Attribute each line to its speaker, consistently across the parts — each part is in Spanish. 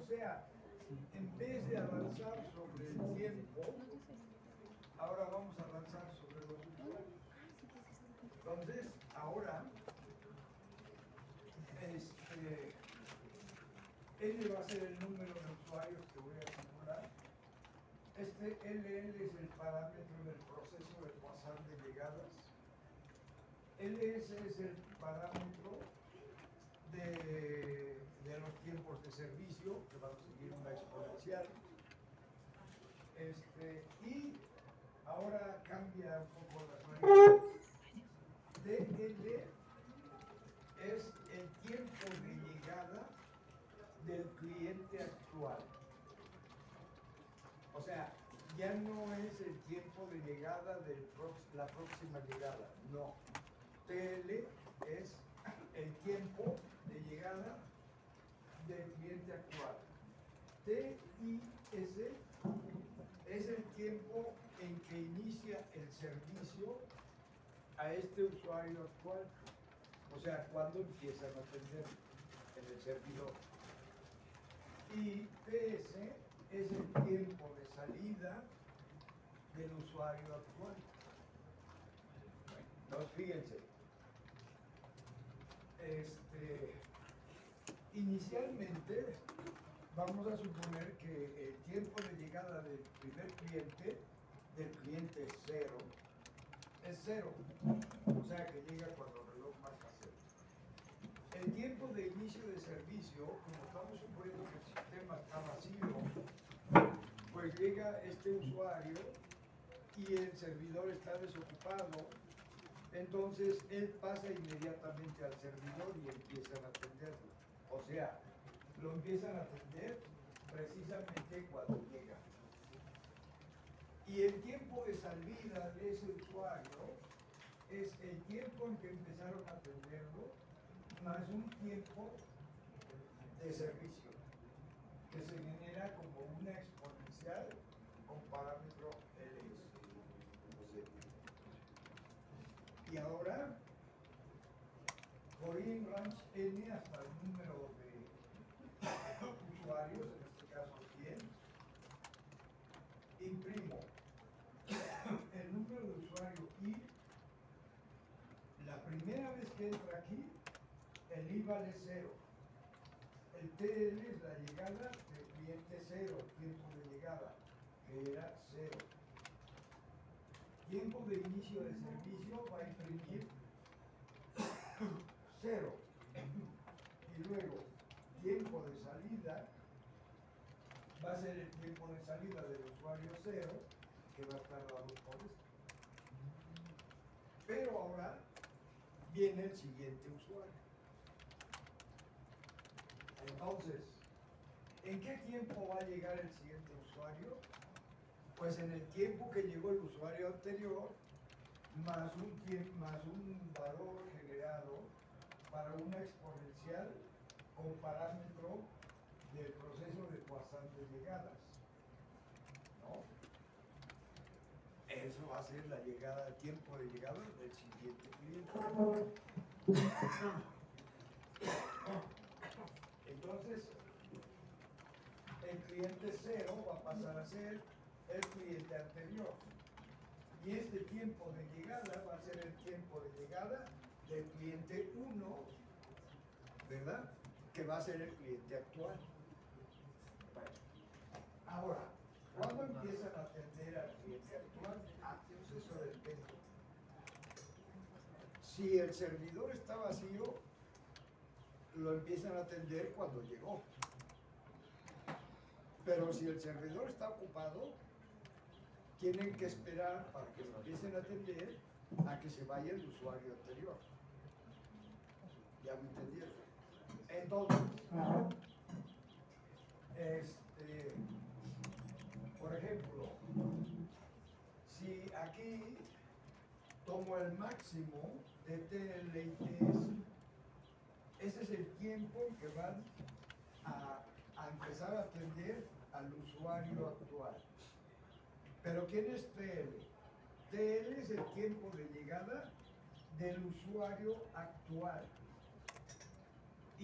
Speaker 1: sea, en vez de avanzar sobre el tiempo, ahora vamos a avanzar sobre los usuarios. Entonces, ahora, L va a ser el número de usuarios que voy a calcular. Este LL es el parámetro del proceso de Poisson de llegadas. LS es el parámetro de los tiempos de servicio, que van a seguir una exponencial. Y ahora cambia un poco las variables. DL es el tiempo de llegada del cliente actual. O sea, ya no es el tiempo de llegada de la próxima llegada, no. TL es el tiempo de llegada del cliente actual. TIS es el tiempo en que inicia el servicio a este usuario actual. O sea, cuando empiezan a atender en el servidor. Y PS es el tiempo de salida del usuario actual. Entonces, fíjense. Inicialmente, vamos a suponer que el tiempo de llegada del primer cliente, del cliente cero, es cero. O sea, que llega cuando el reloj marca cero. El tiempo de inicio de servicio, como estamos suponiendo que el sistema está vacío, pues llega este usuario y el servidor está desocupado, entonces él pasa inmediatamente al servidor y empiezan a atenderlo. O sea, lo empiezan a atender precisamente cuando llega. Y el tiempo de salida de ese usuario es el tiempo en que empezaron a atenderlo más un tiempo de servicio que se genera como una exponencial con parámetro LS. Y ahora, por in range n hasta el número de usuarios, en este caso 100, imprimo el número de usuario I. La primera vez que entra aquí, el I vale 0. El TL es la llegada del cliente 0, tiempo de llegada, que era 0. Tiempo de inicio de servicio va a imprimir 0. Y luego, tiempo de salida va a ser el tiempo de salida del usuario 0, que va a estar dado por esto. Pero ahora viene el siguiente usuario. Entonces, ¿en qué tiempo va a llegar el siguiente usuario? Pues en el tiempo que llegó el usuario anterior, más un valor generado para una exponencial con parámetro del proceso de Poisson de llegadas. ¿No? Eso va a ser la llegada, el tiempo de llegada del siguiente cliente. Entonces, el cliente 0 va a pasar a ser el cliente anterior. Y este tiempo de llegada va a ser el tiempo de llegada del cliente 1, ¿verdad? Que va a ser el cliente actual. Bueno, ahora, ¿cuándo empiezan a atender al cliente actual? Pues eso depende. Si el servidor está vacío, lo empiezan a atender cuando llegó. Pero si el servidor está ocupado, tienen que esperar para que lo empiecen a atender a que se vaya el usuario anterior. ¿Ya me entendieron? Entonces, por ejemplo, si aquí tomo el máximo de TL y TS, ese es el tiempo en que van a empezar a atender al usuario actual. Pero ¿quién es TL? TL es el tiempo de llegada del usuario actual.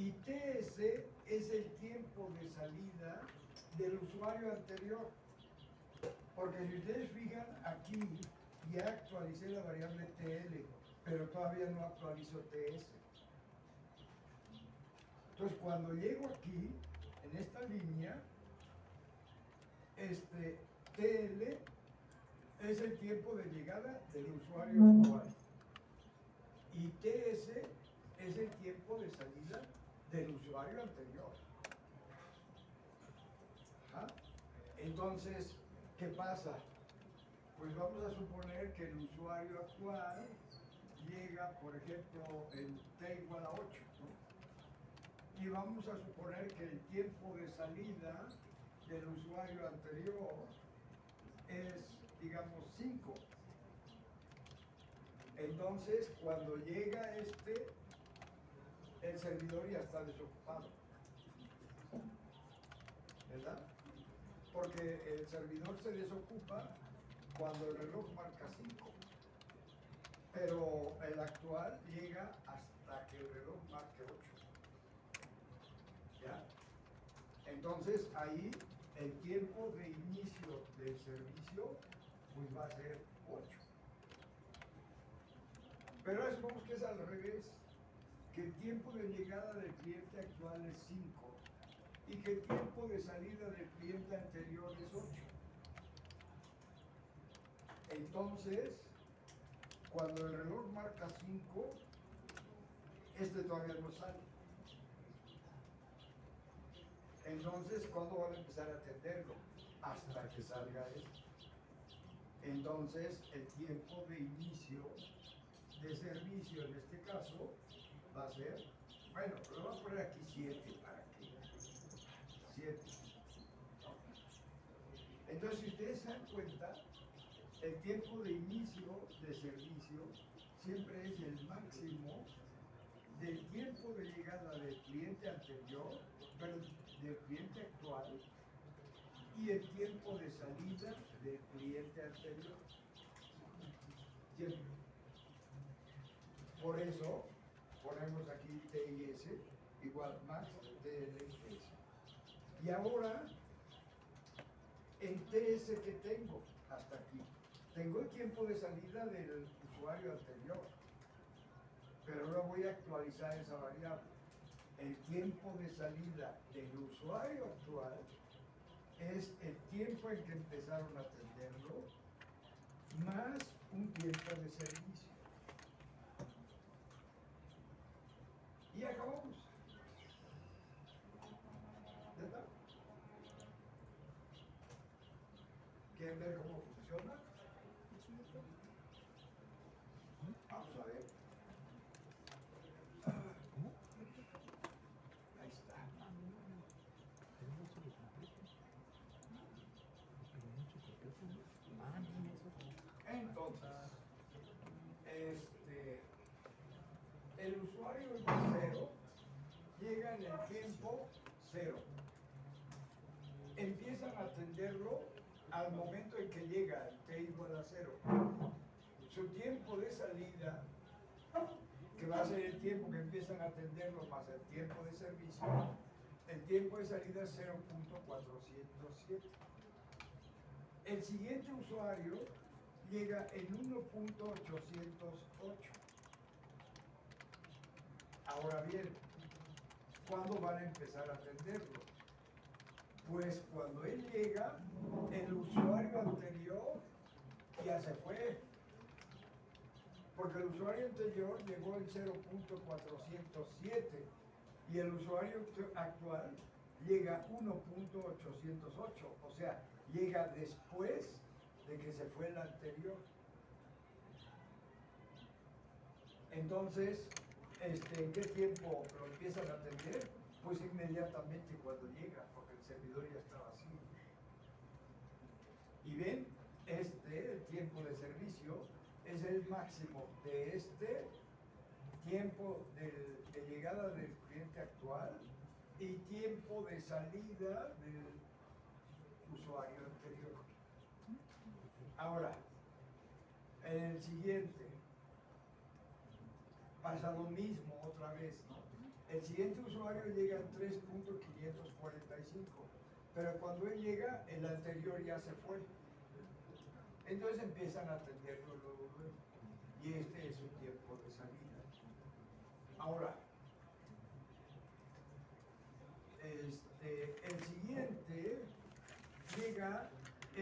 Speaker 1: Y TS es el tiempo de salida del usuario anterior. Porque si ustedes fijan aquí, ya actualicé la variable TL, pero todavía no actualizo TS. Entonces cuando llego aquí, en esta línea, TL es el tiempo de llegada del usuario actual. Y TS es el tiempo de salida del usuario anterior. ¿Ah? Entonces, ¿qué pasa? Pues vamos a suponer que el usuario actual llega, por ejemplo, en t igual a 8, ¿no? Y vamos a suponer que el tiempo de salida del usuario anterior es, digamos, 5. Entonces, cuando llega el servidor ya está desocupado, ¿verdad? Porque el servidor se desocupa cuando el reloj marca 5, pero el actual llega hasta que el reloj marque 8. ¿Ya? Entonces ahí el tiempo de inicio del servicio pues va a ser 8. Pero ahora supongamos que es al revés, que el tiempo de llegada del cliente actual es 5 y que el tiempo de salida del cliente anterior es 8. Entonces, cuando el reloj marca 5, todavía no sale. Entonces, ¿cuándo van a empezar a atenderlo? Hasta que salga esto. Entonces, el tiempo de inicio de servicio en este caso va a ser, bueno, lo voy a poner aquí 7 para que 7. Entonces, si ustedes se dan cuenta, el tiempo de inicio de servicio siempre es el máximo del tiempo de llegada del cliente anterior, pero del cliente actual, y el tiempo de salida del cliente anterior. Siempre. Por eso ponemos aquí TIS igual max TLS. Y ahora, en TS que tengo hasta aquí, tengo el tiempo de salida del usuario anterior, pero ahora voy a actualizar esa variable. El tiempo de salida del usuario actual es el tiempo en que empezaron a atenderlo más un tiempo de servicio. Y acabamos. ¿Ya está? ¿Quieren ver cómo funciona? Vamos a ver. Ahí está. Entonces, el usuario cero llega en el tiempo 0. Empiezan a atenderlo al momento en que llega el t igual a 0. Su tiempo de salida, que va a ser el tiempo que empiezan a atenderlo más el tiempo de servicio, el tiempo de salida es 0.407. El siguiente usuario llega en 1.808. Ahora bien, ¿cuándo van a empezar a atenderlo? Pues cuando él llega, el usuario anterior ya se fue. Porque el usuario anterior llegó en 0.407 y el usuario actual llega 1.808. O sea, llega después de que se fue el anterior. Entonces, ¿en qué tiempo lo empiezan a atender? Pues inmediatamente cuando llega, porque el servidor ya está vacío. Y ven, el tiempo de servicio es el máximo de tiempo de llegada del cliente actual y tiempo de salida del usuario anterior. Ahora, en el siguiente, pasa lo mismo otra vez, ¿no? El siguiente usuario llega en 3.545, pero cuando él llega, el anterior ya se fue. Entonces empiezan a atenderlo luego, y este es su tiempo de salida. Ahora,